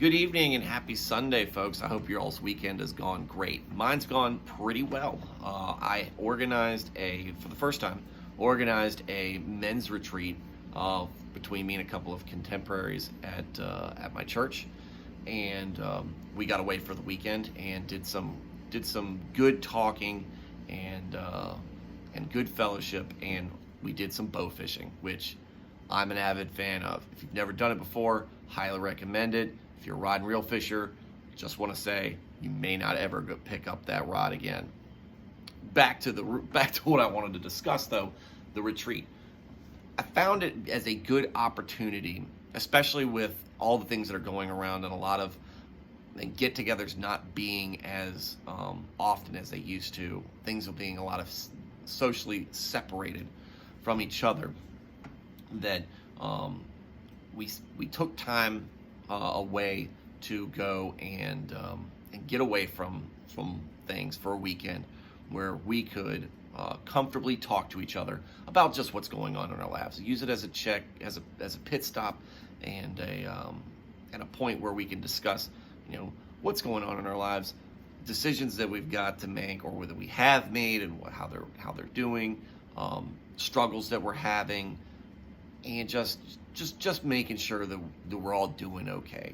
Good evening and happy Sunday, folks. I hope your all's weekend has gone great. Mine's gone pretty well. I for the first time, organized a men's retreat between me and a couple of contemporaries at my church, and we got away for the weekend and did some good talking and good fellowship, and we did some bow fishing, which I'm an avid fan of. If you've never done it before, highly recommend it. If you're a rod and reel fisher, just want to say you may not ever go pick up that rod again. Back to what I wanted to discuss, though, the retreat. I found it as a good opportunity, especially with all the things that are going around and a lot of get-togethers not being as often as they used to. Things are being a lot of socially separated from each other. That we took time away to go and get away from things for a weekend where we could comfortably talk to each other about just what's going on in our lives. Use it as a check, as a pit stop, and a point where we can discuss, what's going on in our lives, decisions that we've got to make or that we have made, and how they're doing, struggles that we're having, and just making sure that we're all doing okay.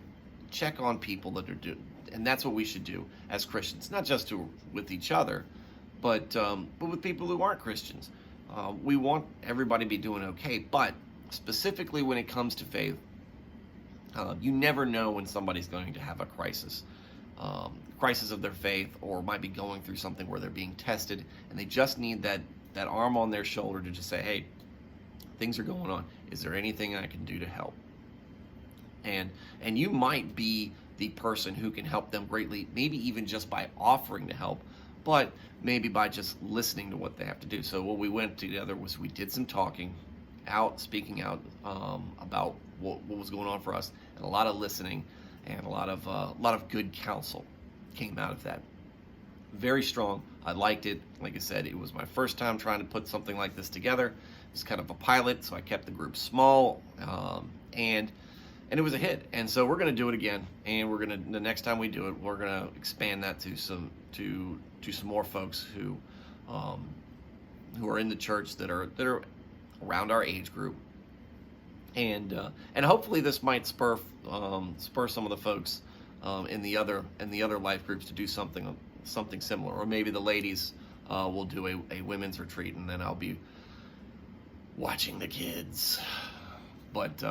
Check on people that are doing, and that's what we should do as Christians, not just with each other, but with people who aren't Christians. We want everybody to be doing okay, but specifically when it comes to faith, you never know when somebody's going to have a crisis of their faith, or might be going through something where they're being tested, and they just need that arm on their shoulder to just say, hey, things are going on. Is there anything I can do to help? And you might be the person who can help them greatly, maybe even just by offering to help, but maybe by just listening to what they have to do. So what we went together was we did some speaking out about what was going on for us, and a lot of listening, and a lot of good counsel came out of that. Very strong. I liked it. Like I said, it was my first time trying to put something like this together. It was kind of a pilot, so I kept the group small, and it was a hit. And so we're going to do it again, and the next time we do it, we're going to expand that to some more folks who are in the church that are around our age group, and hopefully this might spur some of the folks in the other life groups to do something similar, or maybe the ladies will do a women's retreat, and then I'll be watching the kids. But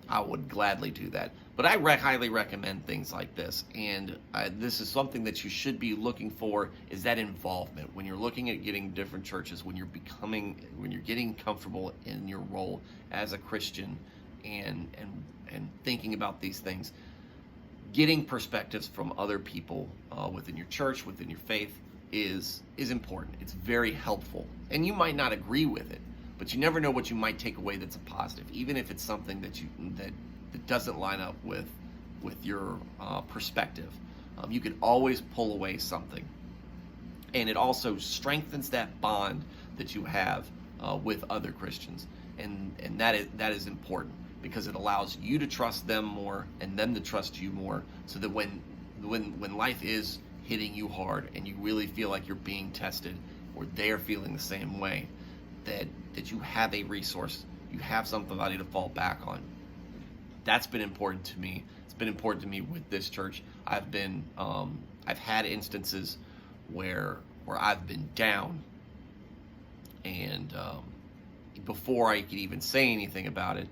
I would gladly do that. But I highly recommend things like this, and this is something that you should be looking for, is that involvement when you're looking at getting different churches, when you're getting comfortable in your role as a Christian, and thinking about these things. Getting perspectives from other people within your church, within your faith, is important. It's very helpful, and you might not agree with it, but you never know what you might take away that's a positive, even if it's something that doesn't line up with your perspective. You can always pull away something, and it also strengthens that bond that you have with other Christians, and that is important, because it allows you to trust them more and them to trust you more, so that when life is hitting you hard and you really feel like you're being tested, or they're feeling the same way, that you have a resource, you have somebody to fall back on. That's been important to me. It's been important to me with this church. I've had instances where I've been down, and before I could even say anything about it,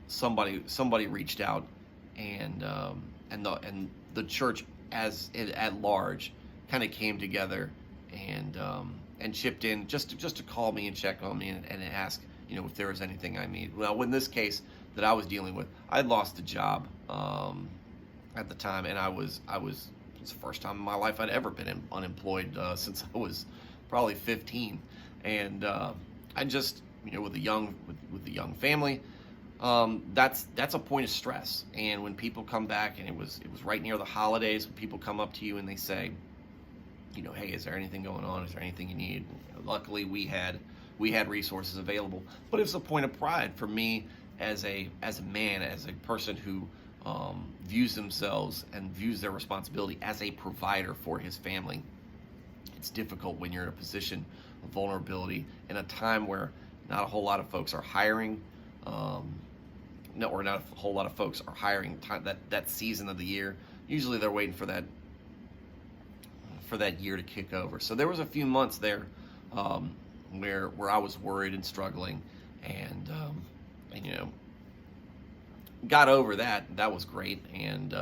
somebody reached out, and the church at large kind of came together and chipped in just to call me and check on me, and ask if there was anything I need. Well, in this case that I was dealing with, I lost a job at the time, and it's the first time in my life I'd ever been unemployed since I was probably 15, and I just with a young family. That's a point of stress. And when people come back, and it was right near the holidays, when people come up to you and they say, hey, is there anything going on? Is there anything you need? Luckily, we had resources available, but it was a point of pride for me as a man, as a person who views themselves and views their responsibility as a provider for his family. It's difficult when you're in a position of vulnerability in a time where not a whole lot of folks are hiring. Or not a whole lot of folks are hiring that season of the year. Usually they're waiting for that year to kick over. So there was a few months there where I was worried and struggling, and got over that. That was great, and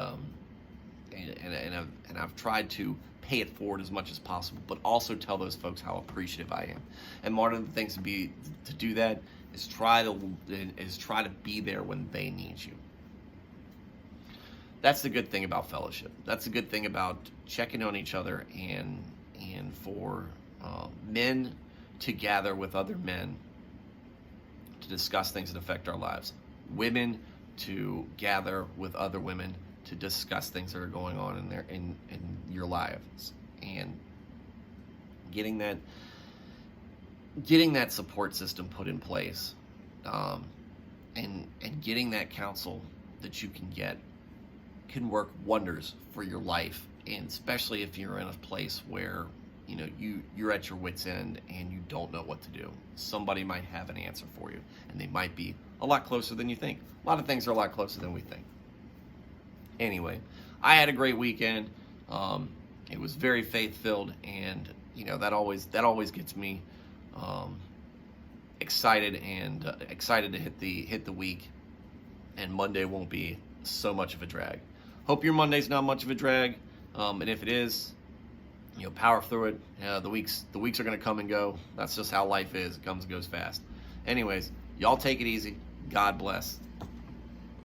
I've tried to pay it forward as much as possible, but also tell those folks how appreciative I am. And one of the things to do that is try to be there when they need you. That's the good thing about fellowship. That's the good thing about checking on each other, and for men to gather with other men to discuss things that affect our lives. Women to gather with other women to discuss things that are going on in your lives, and getting that support system put in place, and getting that counsel that you can get can work wonders for your life, and especially if you're in a place where you're at your wit's end and you don't know what to do. Somebody might have an answer for you, and they might be a lot closer than you think. A lot of things are a lot closer than we think. Anyway, I had a great weekend. It was very faith-filled, and that always gets me excited to hit the week, and Monday won't be so much of a drag. Hope your Monday's not much of a drag, and if it is, power through it. The weeks are going to come and go. That's just how life is. It comes and goes fast. Anyways, y'all take it easy. God bless.